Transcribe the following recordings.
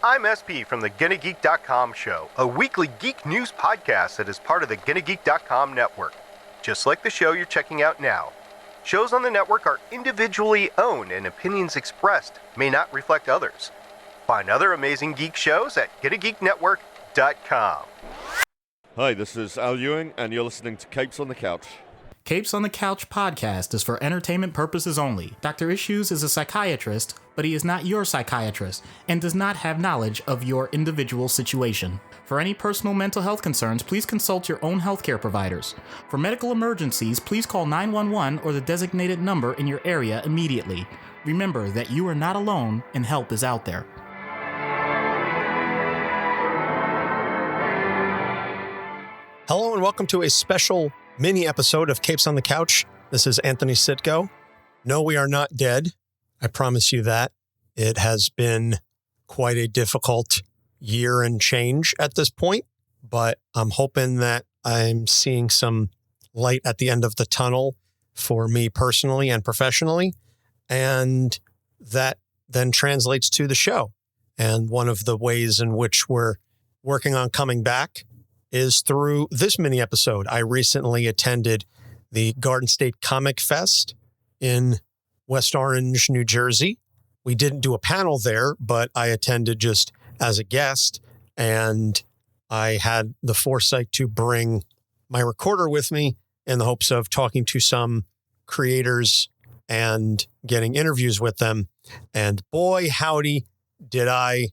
I'm SP from the GonnaGeek.com show, a weekly geek news podcast that is part of the GonnaGeek.com network. Just like the show you're checking out now. Shows on the network are individually owned and opinions expressed may not reflect others. Find other amazing geek shows at GonnaGeekNetwork.com. Hi, this is Al Ewing, and you're listening to Capes on the Couch. Capes on the Couch podcast is for entertainment purposes only. Dr. Issues is a psychiatrist, but he is not your psychiatrist and does not have knowledge of your individual situation. For any personal mental health concerns, please consult your own healthcare providers. For medical emergencies, please call 911 or the designated number in your area immediately. Remember that you are not alone and help is out there. Hello and welcome to a special mini episode of Capes on the Couch. This is Anthony Sitko. No, we are not dead. I promise you that. It has been quite a difficult year and change at this point, but I'm hoping that I'm seeing some light at the end of the tunnel for me personally and professionally, and that then translates to the show. And one of the ways in which we're working on coming back is through this mini episode. I recently attended the Garden State Comic Fest in West Orange, New Jersey. We didn't do a panel there, but I attended just as a guest, and I had the foresight to bring my recorder with me in the hopes of talking to some creators and getting interviews with them. And boy, howdy, did I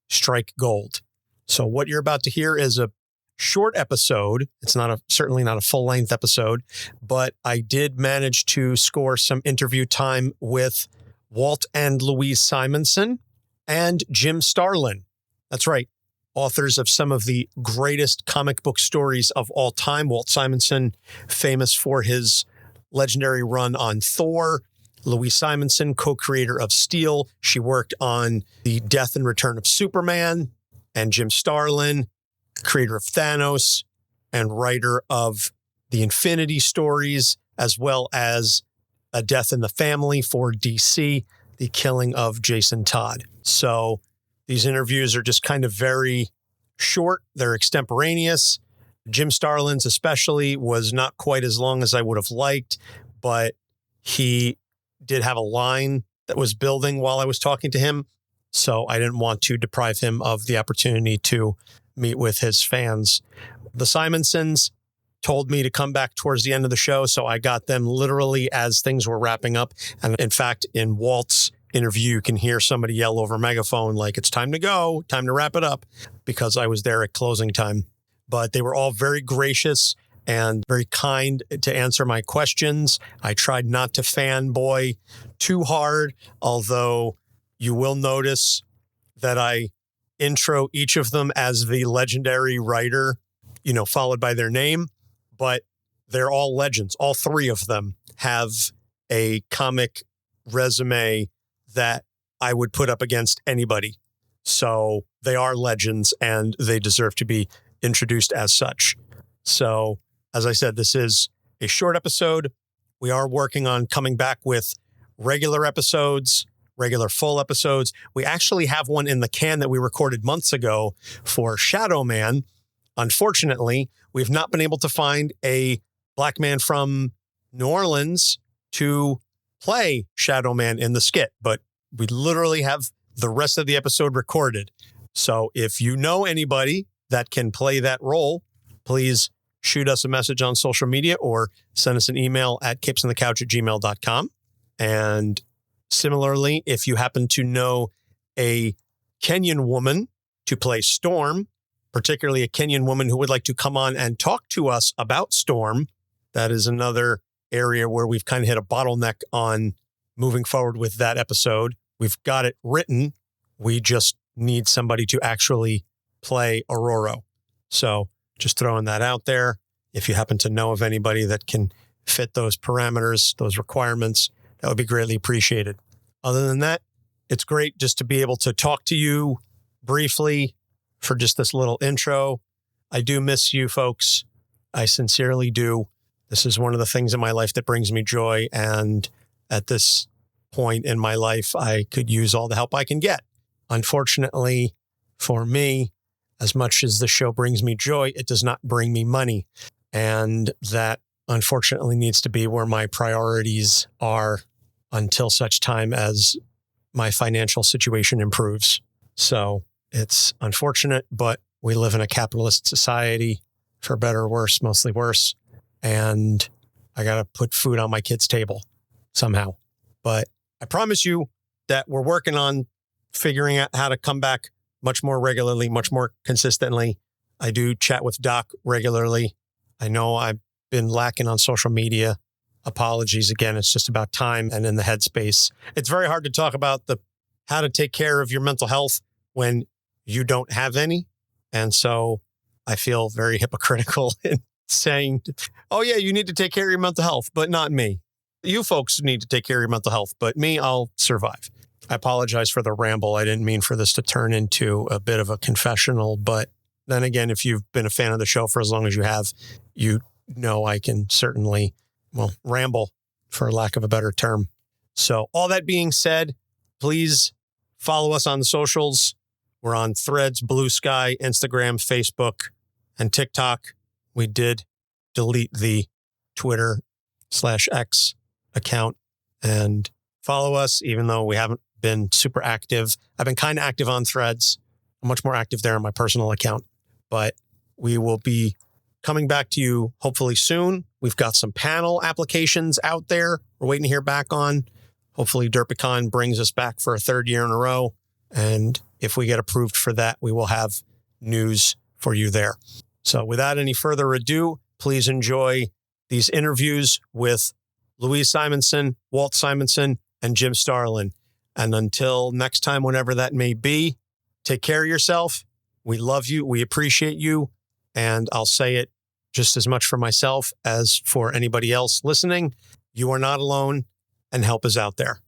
strike gold. So what you're about to hear is a short episode. It's certainly not a full-length episode, but I did manage to score some interview time with Walt and Louise Simonson and Jim Starlin. That's right, authors of some of the greatest comic book stories of all time. Walt Simonson, famous for his legendary run on Thor. Louise Simonson, co-creator of Steel. She worked on the Death and Return of Superman. And Jim Starlin, creator of Thanos and writer of the Infinity Stories, as well as A Death in the Family for DC, the killing of Jason Todd. So these interviews are just kind of very short. They're extemporaneous. Jim Starlin's especially was not quite as long as I would have liked, but he did have a line that was building while I was talking to him. So I didn't want to deprive him of the opportunity to meet with his fans. The Simonsons told me to come back towards the end of the show, so I got them literally as things were wrapping up. And in fact, in Walt's interview, you can hear somebody yell over megaphone, like, it's time to go, time to wrap it up, because I was there at closing time. But they were all very gracious and very kind to answer my questions. I tried not to fanboy too hard, although you will notice that I intro each of them as the legendary writer, followed by their name, but they're all legends. All three of them have a comic resume that I would put up against anybody. So they are legends and they deserve to be introduced as such. So, as I said, this is a short episode. We are working on coming back with regular episodes, regular full episodes. We actually have one in the can that we recorded months ago for Shadow Man. Unfortunately, we've not been able to find a black man from New Orleans to play Shadow Man in the skit, but we literally have the rest of the episode recorded. So if you know anybody that can play that role, please shoot us a message on social media or send us an email at capesonthecouch@gmail.com. And similarly, if you happen to know a Kenyan woman to play Storm, particularly a Kenyan woman who would like to come on and talk to us about Storm, that is another area where we've kind of hit a bottleneck on moving forward with that episode. We've got it written. We just need somebody to actually play Aurora. So just throwing that out there. If you happen to know of anybody that can fit those parameters, those requirements, that would be greatly appreciated. Other than that, it's great just to be able to talk to you briefly for just this little intro. I do miss you folks. I sincerely do. This is one of the things in my life that brings me joy. And at this point in my life, I could use all the help I can get. Unfortunately, for me, as much as the show brings me joy, it does not bring me money. And that unfortunately needs to be where my priorities are until such time as my financial situation improves. So it's unfortunate, but we live in a capitalist society, for better or worse, mostly worse. And I got to put food on my kid's table somehow. But I promise you that we're working on figuring out how to come back much more regularly, much more consistently. I do chat with Doc regularly. I know I've been lacking on social media. Apologies again. It's just about time and in the headspace. It's very hard to talk about how to take care of your mental health when you don't have any. And so I feel very hypocritical in saying, oh yeah, you need to take care of your mental health, but not me. You folks need to take care of your mental health, but me, I'll survive. I apologize for the ramble. I didn't mean for this to turn into a bit of a confessional, but then again, if you've been a fan of the show for as long as you have, you know I can certainly, ramble, for lack of a better term. So all that being said, please follow us on the socials. We're on Threads, Blue Sky, Instagram, Facebook, and TikTok. We did delete the Twitter/X account, and follow us, even though we haven't been super active. I've been kind of active on Threads. I'm much more active there on my personal account, but we will be coming back to you hopefully soon. We've got some panel applications out there we're waiting to hear back on. Hopefully Derpicon brings us back for a third year in a row. And if we get approved for that, we will have news for you there. So without any further ado, please enjoy these interviews with Louise Simonson, Walt Simonson, and Jim Starlin. And until next time, whenever that may be, take care of yourself. We love you. We appreciate you. And I'll say it just as much for myself as for anybody else listening. You are not alone, and help is out there.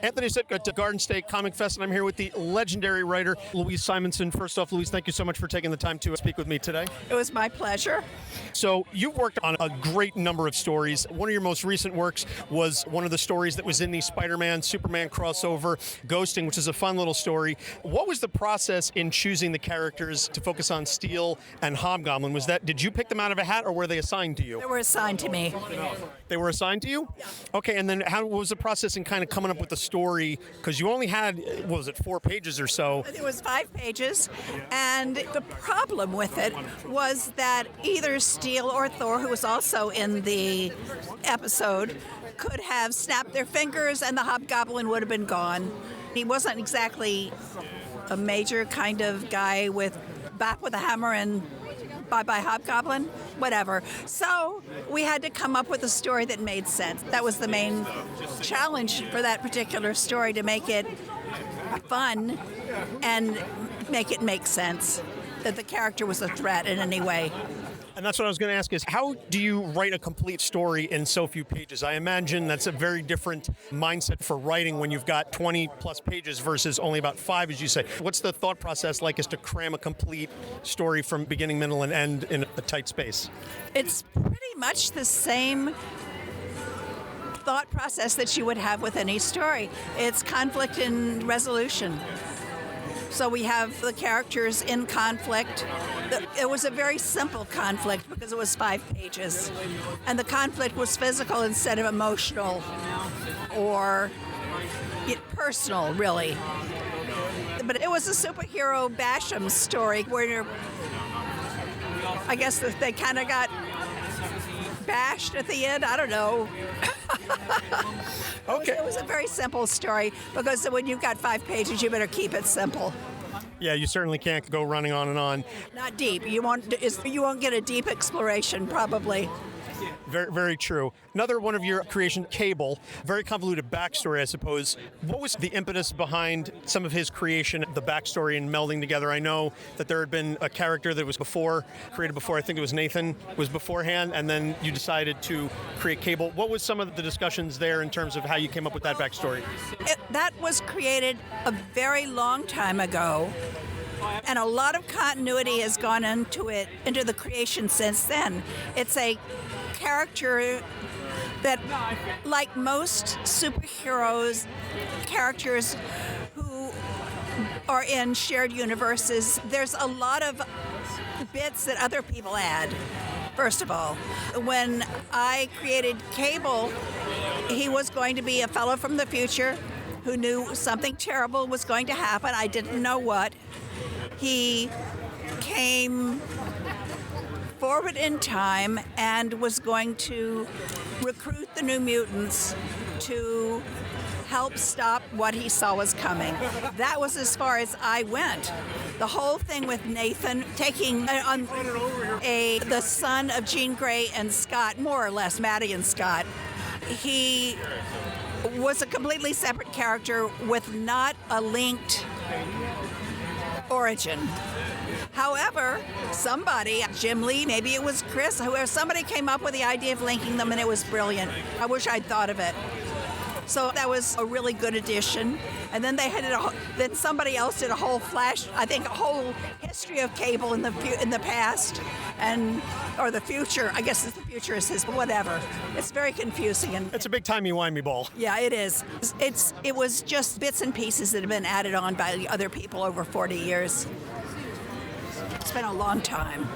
Anthony Sitka to Garden State Comic Fest, and I'm here with the legendary writer, Louise Simonson. First off, Louise, thank you so much for taking the time to speak with me today. It was my pleasure. So you've worked on a great number of stories. One of your most recent works was one of the stories that was in the Spider-Man, Superman crossover, Ghosting, which is a fun little story. What was the process in choosing the characters to focus on Steel and Hobgoblin? Did you pick them out of a hat, or were they assigned to you? They were assigned to me. They were assigned to you? Yeah. Okay, and then how was the process in kind of coming up with the story? Because you only had, 4 pages or so? It was 5 pages, and the problem with it was that either Steel or Thor, who was also in the episode, could have snapped their fingers and the Hobgoblin would have been gone. He wasn't exactly a major kind of guy with bap with a hammer and bye-bye Hobgoblin, whatever. So we had to come up with a story that made sense. That was the main challenge for that particular story, to make it fun and make it make sense, that the character was a threat in any way. And that's what I was going to ask is, how do you write a complete story in so few pages? I imagine that's a very different mindset for writing when you've got 20 plus pages versus only about 5, as you say. What's the thought process like is to cram a complete story from beginning, middle, and end in a tight space? It's pretty much the same thought process that you would have with any story. It's conflict and resolution. So we have the characters in conflict. It was a very simple conflict because it was 5 pages. And the conflict was physical instead of emotional or personal, really. But it was a superhero Basham story where I guess they kind of got bashed at the end. I don't know. Okay. It was a very simple story because when you've got 5 pages, you better keep it simple. Yeah, you certainly can't go running on and on. Not deep. You won't get a deep exploration, probably. Very, very true. Another one of your creation, Cable, very convoluted backstory, I suppose. What was the impetus behind some of his creation, the backstory and melding together? I know that there had been a character that was created before, I think it was Nathan, was beforehand, and then you decided to create Cable. What was some of the discussions there in terms of how you came up with that backstory? That was created a very long time ago. And a lot of continuity has gone into the creation since then. It's a character that, like most superheroes, characters who or in shared universes, there's a lot of bits that other people add. First of all, when I created Cable, he was going to be a fellow from the future who knew something terrible was going to happen. I didn't know what. He came forward in time and was going to recruit the New Mutants to help stop what he saw was coming. That was as far as I went. The whole thing with Nathan taking the son of Jean Grey and Scott, more or less, Maddie and Scott, he was a completely separate character with not a linked origin. However, somebody, Jim Lee, maybe it was Chris, whoever, somebody came up with the idea of linking them, and it was brilliant. I wish I'd thought of it. So that was a really good addition. And then then somebody else did a whole a whole history of Cable in the past, or the future. I guess the future is his, but whatever. It's very confusing. And it's a big timey-wimey ball. Yeah, it is. It was just bits and pieces that have been added on by other people over 40 years. It's been a long time.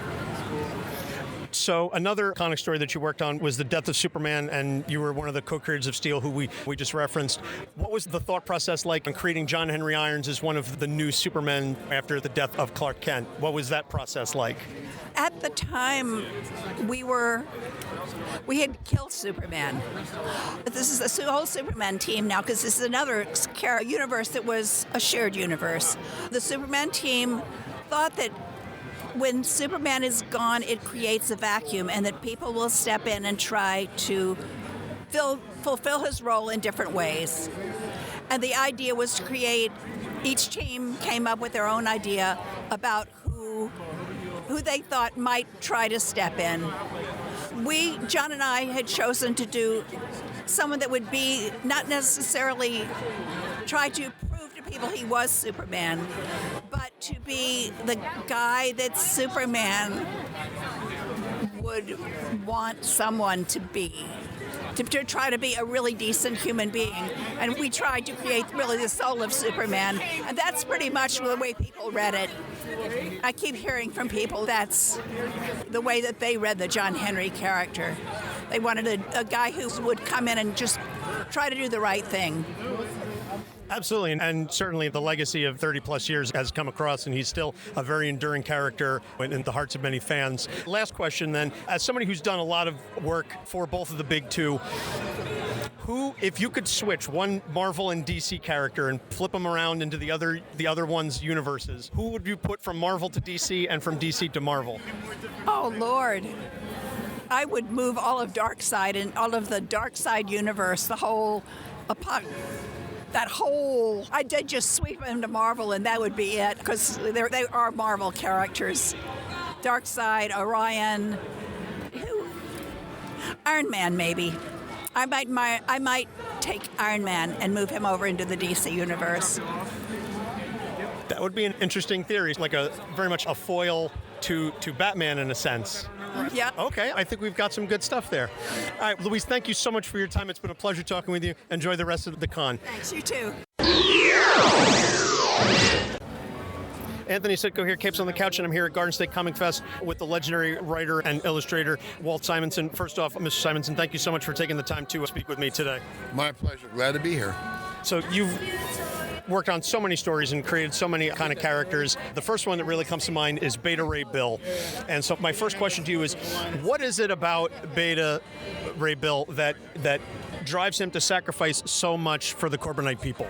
So another comic story that you worked on was the death of Superman, and you were one of the co-creators of Steel, who we just referenced. What was the thought process like in creating John Henry Irons as one of the new Supermen after the death of Clark Kent? What was that process like? At the time, we had killed Superman. This is the whole Superman team now, because this is another universe that was a shared universe. The Superman team thought that when Superman is gone, it creates a vacuum, and that people will step in and try to fulfill his role in different ways. And the idea was to create, each team came up with their own idea about who they thought might try to step in. John and I had chosen to do someone that would be not necessarily try to prove to people he was Superman, but to be the guy that Superman would want someone to be. To try to be a really decent human being. And we tried to create really the soul of Superman. And that's pretty much the way people read it. I keep hearing from people that's the way that they read the John Henry character. They wanted a guy who would come in and just try to do the right thing. Absolutely, and certainly the legacy of 30-plus years has come across, and he's still a very enduring character in the hearts of many fans. Last question, then. As somebody who's done a lot of work for both of the big two, who, if you could switch one Marvel and DC character and flip them around into the other one's universes, who would you put from Marvel to DC and from DC to Marvel? Oh, Lord. I would move all of Darkseid and all of the Darkseid universe, the whole I did just sweep them to Marvel, and that would be it, because they are Marvel characters. Darkseid, Orion, Iron Man, maybe. I might take Iron Man and move him over into the DC universe. That would be an interesting theory, like very much a foil to Batman in a sense. Yeah. Okay, I think we've got some good stuff there. All right, Louise, thank you so much for your time. It's been a pleasure talking with you. Enjoy the rest of the con. Thanks, you too. Anthony Sitko here, Capes on the Couch, and I'm here at Garden State Comic Fest with the legendary writer and illustrator, Walt Simonson. First off, Mr. Simonson, thank you so much for taking the time to speak with me today. My pleasure. Glad to be here. So you've worked on so many stories and created so many kind of characters. The first one that really comes to mind is Beta Ray Bill. And so my first question to you is, what is it about Beta Ray Bill that drives him to sacrifice so much for the Corbinite people?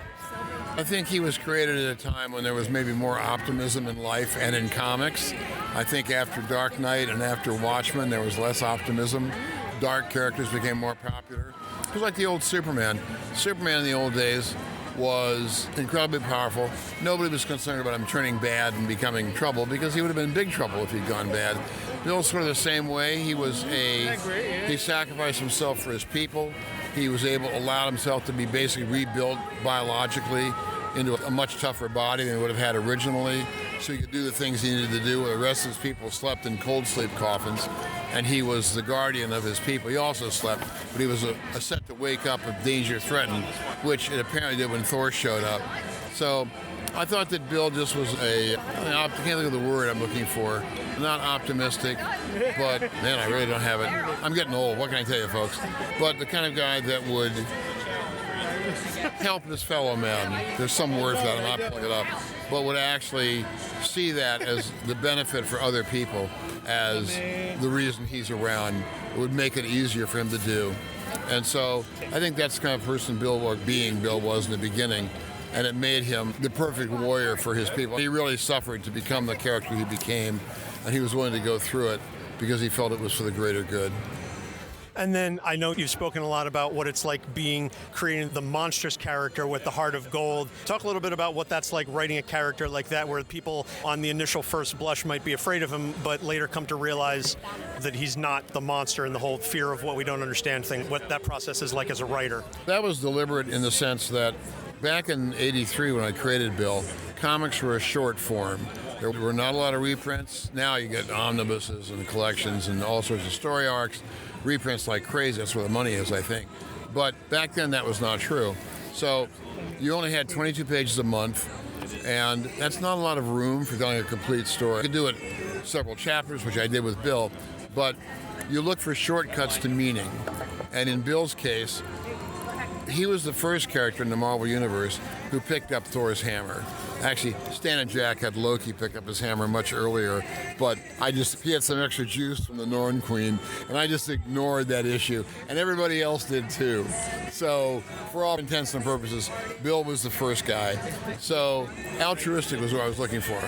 I think he was created at a time when there was maybe more optimism in life and in comics. I think after Dark Knight and after Watchmen, there was less optimism. Dark characters became more popular. It was like the old Superman. Superman in the old days was incredibly powerful. Nobody was concerned about him turning bad and becoming trouble, because he would have been in big trouble if he'd gone bad. Bill sort of the same way. He sacrificed himself for his people. He was allowed himself to be basically rebuilt biologically into a much tougher body than he would have had originally, so he could do the things he needed to do. The rest of his people slept in cold sleep coffins, and he was the guardian of his people. He also slept, but he was set to wake up if danger threatened, which it apparently did when Thor showed up. So I thought that Bill just was I can't think of the word I'm looking for. Not optimistic, but man, I really don't have it. I'm getting old. What can I tell you, folks? But the kind of guy that would help his fellow men. There's some word for that. I'm not pulling it up, but would actually see that as the benefit for other people, as the reason he's around. It would make it easier for him to do. And so I think that's the kind of person Bill was in the beginning. And it made him the perfect warrior for his people. He really suffered to become the character he became, and he was willing to go through it because he felt it was for the greater good. And then I know you've spoken a lot about what it's like creating the monstrous character with the heart of gold. Talk a little bit about what that's like, writing a character like that, where people on the initial first blush might be afraid of him, but later come to realize that he's not the monster, and the whole fear of what we don't understand thing, what that process is like as a writer. That was deliberate in the sense that back in '83 when I created Bill, comics were a short form. There were not a lot of reprints. Now you get omnibuses and collections and all sorts of story arcs, reprints like crazy. That's where the money is, I think. But back then that was not true. So you only had 22 pages a month, and that's not a lot of room for telling a complete story. You could do it several chapters, which I did with Bill, but you look for shortcuts to meaning. And in Bill's case, he was the first character in the Marvel Universe who picked up Thor's hammer. Actually, Stan and Jack had Loki pick up his hammer much earlier, but he had some extra juice from the Norn Queen, and I just ignored that issue, and everybody else did too. So, for all intents and purposes, Bill was the first guy. So, altruistic was what I was looking for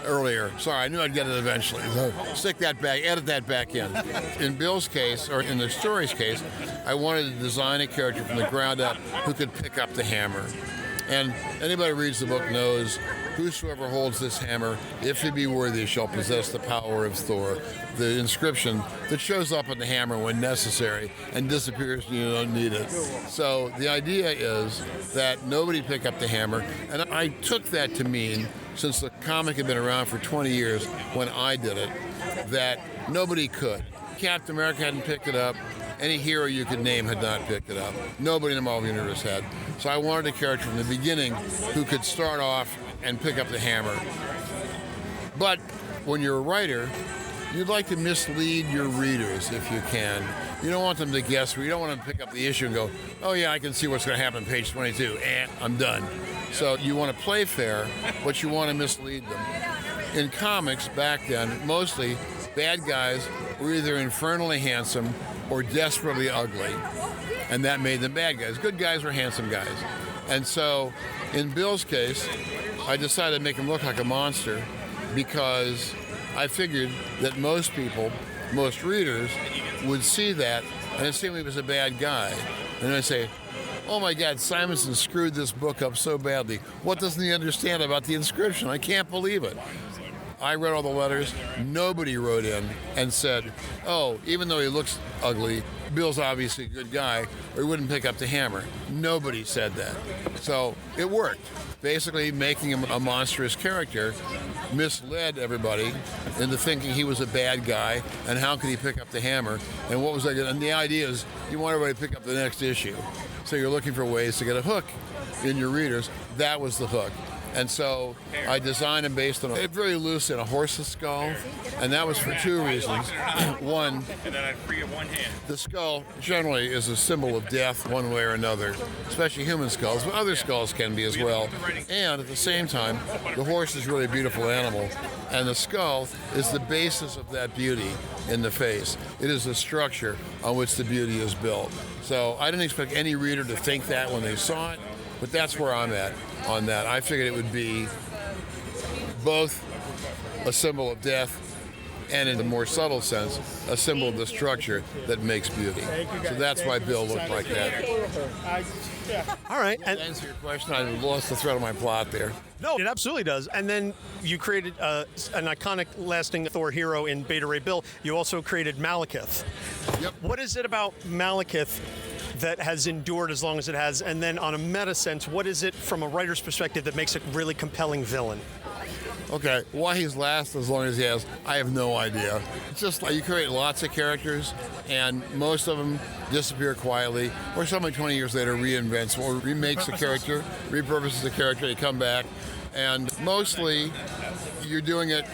earlier. Sorry, I knew I'd get it eventually. So, edit that back in. In Bill's case, or in the story's case, I wanted to design a character from the ground up who could pick up the hammer. And anybody who reads the book knows, whosoever holds this hammer, if he be worthy, shall possess the power of Thor. The inscription that shows up on the hammer when necessary and disappears when you don't need it. So the idea is that nobody pick up the hammer. And I took that to mean, since the comic had been around for 20 years when I did it, that nobody could. Captain America hadn't picked it up. Any hero you could name had not picked it up. Nobody in the Marvel Universe had. So I wanted a character from the beginning who could start off and pick up the hammer. But when you're a writer, you'd like to mislead your readers if you can. You don't want them to guess. You don't want them to pick up the issue and go, oh yeah, I can see what's going to happen on page 22. I'm done. So you want to play fair, but you want to mislead them. In comics back then, mostly bad guys were either infernally handsome or desperately ugly, and that made them bad guys. Good guys were handsome guys. And so, in Bill's case, I decided to make him look like a monster because I figured that most people, most readers, would see that and assume he was a bad guy. And I'd say, oh my God, Simonson screwed this book up so badly. What doesn't he understand about the inscription? I can't believe it. I read all the letters. Nobody wrote in and said, oh, even though he looks ugly, Bill's obviously a good guy, or he wouldn't pick up the hammer. Nobody said that. So it worked. Basically, making him a monstrous character misled everybody into thinking he was a bad guy, and how could he pick up the hammer, and what was that? And the idea is you want everybody to pick up the next issue. So you're looking for ways to get a hook in your readers. That was the hook. And so I designed him based on very loose in a horse's skull, and that was for two reasons. One, the skull generally is a symbol of death one way or another, especially human skulls, but other skulls can be as well. And at the same time, the horse is really a beautiful animal, and the skull is the basis of that beauty in the face. It is the structure on which the beauty is built. So I didn't expect any reader to think that when they saw it, but that's where I'm at on that. I figured it would be both a symbol of death and, in a more subtle sense, a symbol of the structure that makes beauty. So that's why Bill looked like that. All right. And to answer your question, I lost the thread of my plot there. No, it absolutely does. And then you created an iconic, lasting Thor hero in Beta Ray Bill. You also created Malekith. Yep. What is it about Malekith that has endured as long as it has? And then on a meta sense, what is it from a writer's perspective that makes it a really compelling villain? Okay, why he's lasted as long as he has, I have no idea. It's just like you create lots of characters, and most of them disappear quietly, or somebody 20 years later reinvents or remakes a character, repurposes the character, they come back. And mostly, you're doing it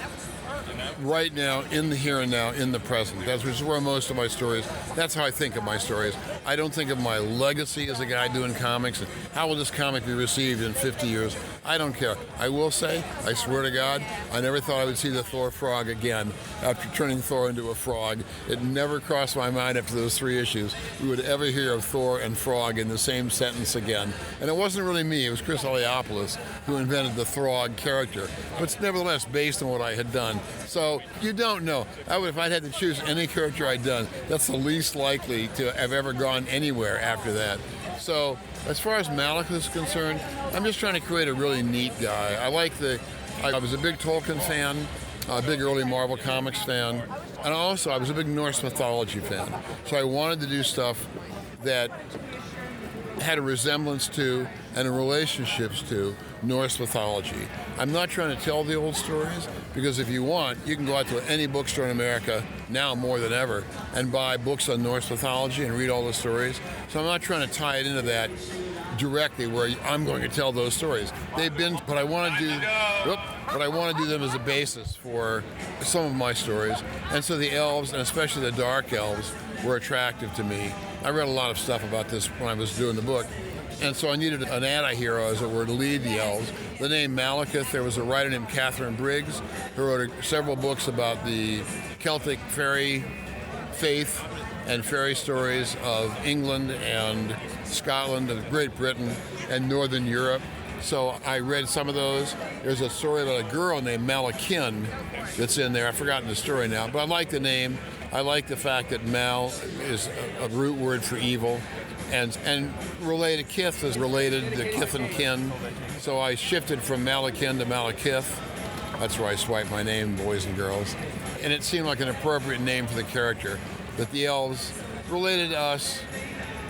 right now, in the here and now, in the present. That's where most of my stories, that's how I think of my stories. I don't think of my legacy as a guy doing comics and how will this comic be received in 50 years. I don't care. I will say, I swear to God, I never thought I would see the Thor frog again after turning Thor into a frog. It never crossed my mind after those 3 issues we would ever hear of Thor and frog in the same sentence again. And it wasn't really me, it was Chris Eliopoulos who invented the Throg character. But it's nevertheless based on what I had done. So you don't know. If I'd had to choose any character I'd done, that's the least likely to have ever gone anywhere after that. So as far as Malekith is concerned, I'm just trying to create a really neat guy. I was a big Tolkien fan, a big early Marvel Comics fan, and also I was a big Norse mythology fan. So I wanted to do stuff that had a resemblance to and relationships to Norse mythology. I'm not trying to tell the old stories, because if you want, you can go out to any bookstore in America, now more than ever, and buy books on Norse mythology and read all the stories. So I'm not trying to tie it into that directly where I'm going to tell those stories. But I want to do them as a basis for some of my stories. And so the elves, and especially the dark elves, were attractive to me. I read a lot of stuff about this when I was doing the book. And so I needed an anti-hero, as it were, to lead the elves. The name Malekith, there was a writer named Catherine Briggs who wrote several books about the Celtic fairy faith and fairy stories of England and Scotland and Great Britain and Northern Europe. So I read some of those. There's a story about a girl named Malekith that's in there. I've forgotten the story now, but I like the name. I like the fact that Mal is a root word for evil. And related, kith is related to kith and kin. So I shifted from Malekith to Malekith. That's where I swipe my name, boys and girls. And it seemed like an appropriate name for the character. That the elves related to us,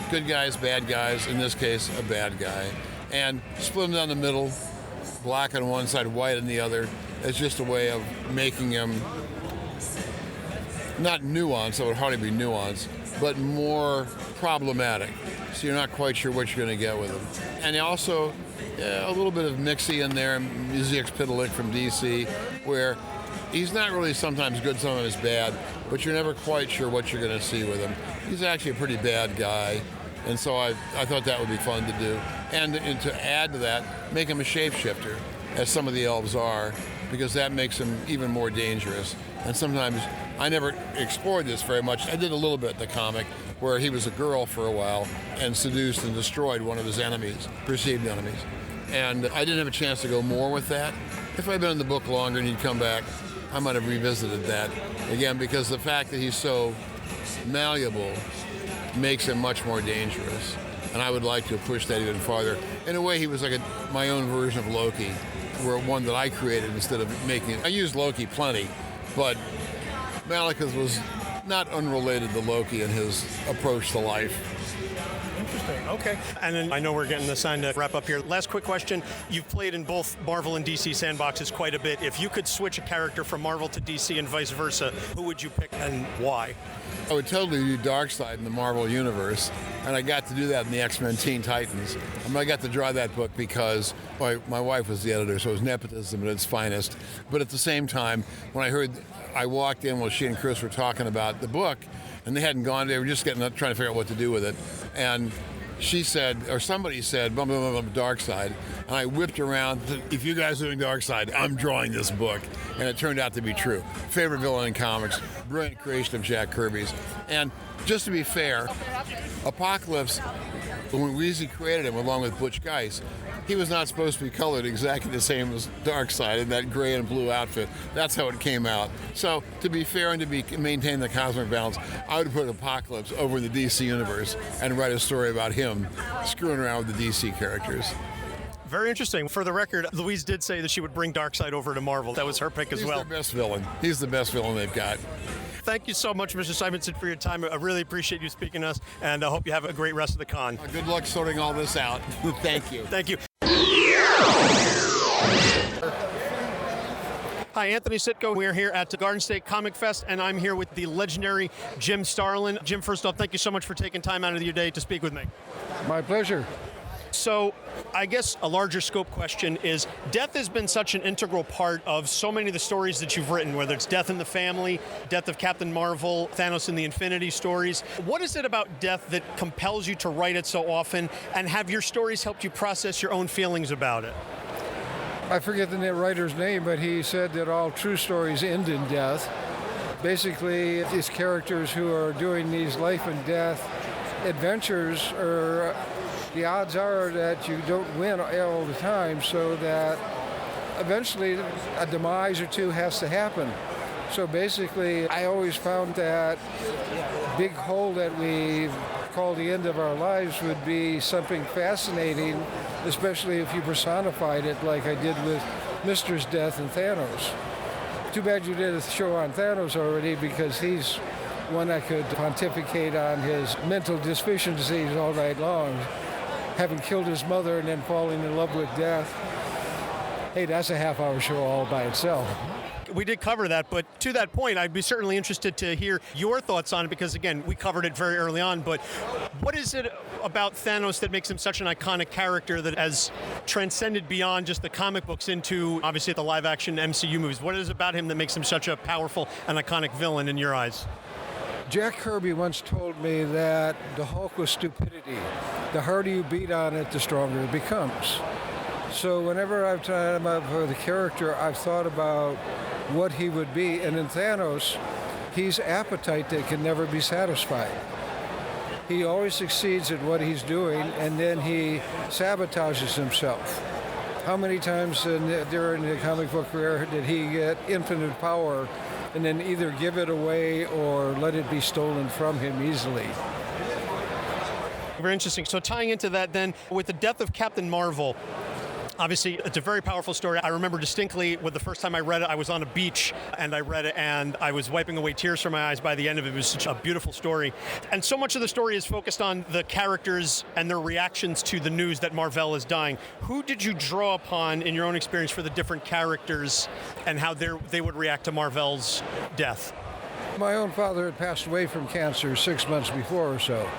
good guys, bad guys, in this case, a bad guy. And split them down the middle, black on one side, white on the other. It's just a way of making them not nuanced, it would hardly be nuanced, but more problematic. So you're not quite sure what you're going to get with them. And also, a little bit of Mixie in there, Muziek Pitalik from DC, where he's not really sometimes good, sometimes bad, but you're never quite sure what you're going to see with him. He's actually a pretty bad guy, and so I thought that would be fun to do. And to add to that, make him a shapeshifter, as some of the elves are, because that makes him even more dangerous. And sometimes, I never explored this very much. I did a little bit in the comic, where he was a girl for a while and seduced and destroyed one of his enemies, perceived enemies. And I didn't have a chance to go more with that. If I'd been in the book longer and he'd come back, I might have revisited that again, because the fact that he's so malleable makes him much more dangerous. And I would like to push that even farther. In a way, he was like my own version of Loki, where one that I created instead of making it. I used Loki plenty, but Malekith was not unrelated to Loki in his approach to life. Interesting. Okay. And then I know we're getting the sign to wrap up here. Last quick question. You've played in both Marvel and DC sandboxes quite a bit. If you could switch a character from Marvel to DC and vice versa, who would you pick and why? I would totally do Darkseid in the Marvel Universe, and I got to do that in the X-Men Teen Titans. I got to draw that book because my wife was the editor, so it was nepotism at its finest. But at the same time, when I walked in while she and Chris were talking about the book, and they hadn't gone, they were just trying to figure out what to do with it. And she said, or somebody said, blah, blah, blah, blah, Darkseid. And I whipped around, if you guys are doing Darkseid, I'm drawing this book. And it turned out to be true. Favorite villain in comics, brilliant creation of Jack Kirby's. And just to be fair, Apocalypse, when Weezy created him along with Butch Guice, he was not supposed to be colored exactly the same as Darkseid in that gray and blue outfit. That's how it came out. So to be fair and to maintain the cosmic balance, I would put Apocalypse over in the DC universe and write a story about him screwing around with the DC characters. Very interesting. For the record, Louise did say that she would bring Darkseid over to Marvel. That was her pick as well. He's their best villain. He's the best villain they've got. Thank you so much, Mr. Simonson, for your time. I really appreciate you speaking to us, and I hope you have a great rest of the con. Good luck sorting all this out. Thank you. Thank you. Hi, Anthony Sitko. We're here at the Garden State Comic Fest, and I'm here with the legendary Jim Starlin. Jim, first off, thank you so much for taking time out of your day to speak with me. My pleasure. So I guess a larger scope question is, death has been such an integral part of so many of the stories that you've written, whether it's Death in the Family, Death of Captain Marvel, Thanos and the Infinity stories. What is it about death that compels you to write it so often, and have your stories helped you process your own feelings about it? I forget the writer's name, but he said that all true stories end in death. Basically, these characters who are doing these life and death adventures, the odds are that you don't win all the time, so that eventually a demise or two has to happen. So basically, I always found that big hole that we call the end of our lives would be something fascinating, especially if you personified it like I did with Mister's death and Thanos. Too bad you did a show on Thanos already, because he's one I could pontificate on his mental deficiencies all night long, having killed his mother and then falling in love with death. Hey, that's a half-hour show all by itself. We did cover that, but to that point, I'd be certainly interested to hear your thoughts on it, because, again, we covered it very early on, but what is it about Thanos that makes him such an iconic character that has transcended beyond just the comic books into, obviously, the live-action MCU movies? What is it about him that makes him such a powerful and iconic villain in your eyes? Jack Kirby once told me that the Hulk was stupidity. The harder you beat on it, the stronger it becomes. So whenever I've tried for the character, I've thought about what he would be. And in Thanos, he's appetite that can never be satisfied. He always succeeds at what he's doing, and then he sabotages himself. How many times during the comic book career did he get infinite power and then either give it away or let it be stolen from him easily? Very interesting. So tying into that then, with the death of Captain Marvel, obviously, it's a very powerful story. I remember distinctly when the first time I read it, I was on a beach and I read it and I was wiping away tears from my eyes by the end of it. It was such a beautiful story. And so much of the story is focused on the characters and their reactions to the news that Marvel is dying. Who did you draw upon in your own experience for the different characters and how they would react to Marvel's death? My own father had passed away from cancer 6 months before or so.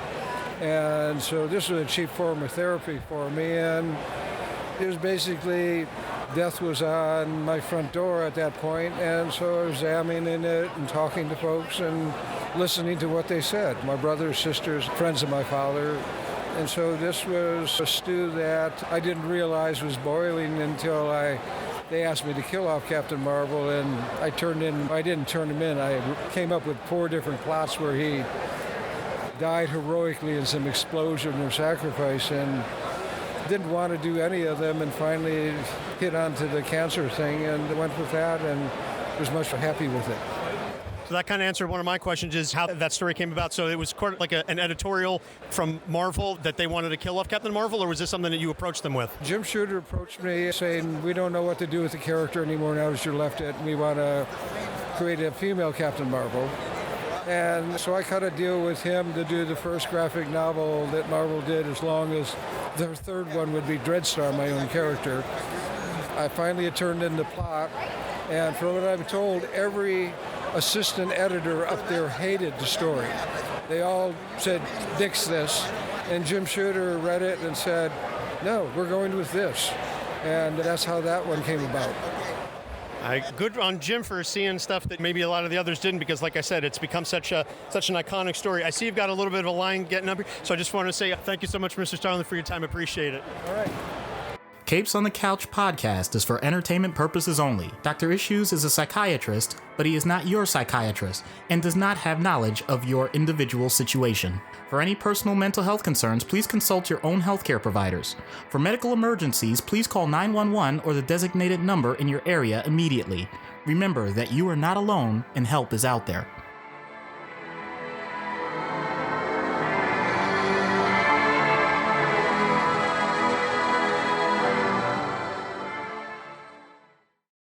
And so this was a cheap form of therapy for me. And it was basically, death was on my front door at that point, and so I was examining it and talking to folks and listening to what they said. My brothers, sisters, friends of my father. And so this was a stew that I didn't realize was boiling until they asked me to kill off Captain Marvel, and I didn't turn him in. I came up with 4 different plots where he died heroically in some explosion or sacrifice, and didn't want to do any of them, and finally hit onto the cancer thing and went with that and was much happy with it. So that kind of answered one of my questions, is how that story came about. So it was like an editorial from Marvel that they wanted to kill off Captain Marvel, or was this something that you approached them with? Jim Shooter approached me saying, we don't know what to do with the character anymore now that you're left it. We want to create a female Captain Marvel. And so I cut a deal with him to do the first graphic novel that Marvel did, as long as the third one would be Dreadstar, my own character. I finally had turned in the plot, and from what I'm told, every assistant editor up there hated the story. They all said, "Nix this," and Jim Shooter read it and said, "No, we're going with this," and that's how that one came about. Good on Jim for seeing stuff that maybe a lot of the others didn't, because, like I said, it's become such an iconic story. I see you've got a little bit of a line getting up here, so I just want to say thank you so much, Mr. Starlin, for your time. Appreciate it. All right. Capes on the Couch podcast is for entertainment purposes only. Dr. Issues is a psychiatrist, but he is not your psychiatrist and does not have knowledge of your individual situation. For any personal mental health concerns, please consult your own healthcare providers. For medical emergencies, please call 911 or the designated number in your area immediately. Remember that you are not alone and help is out there.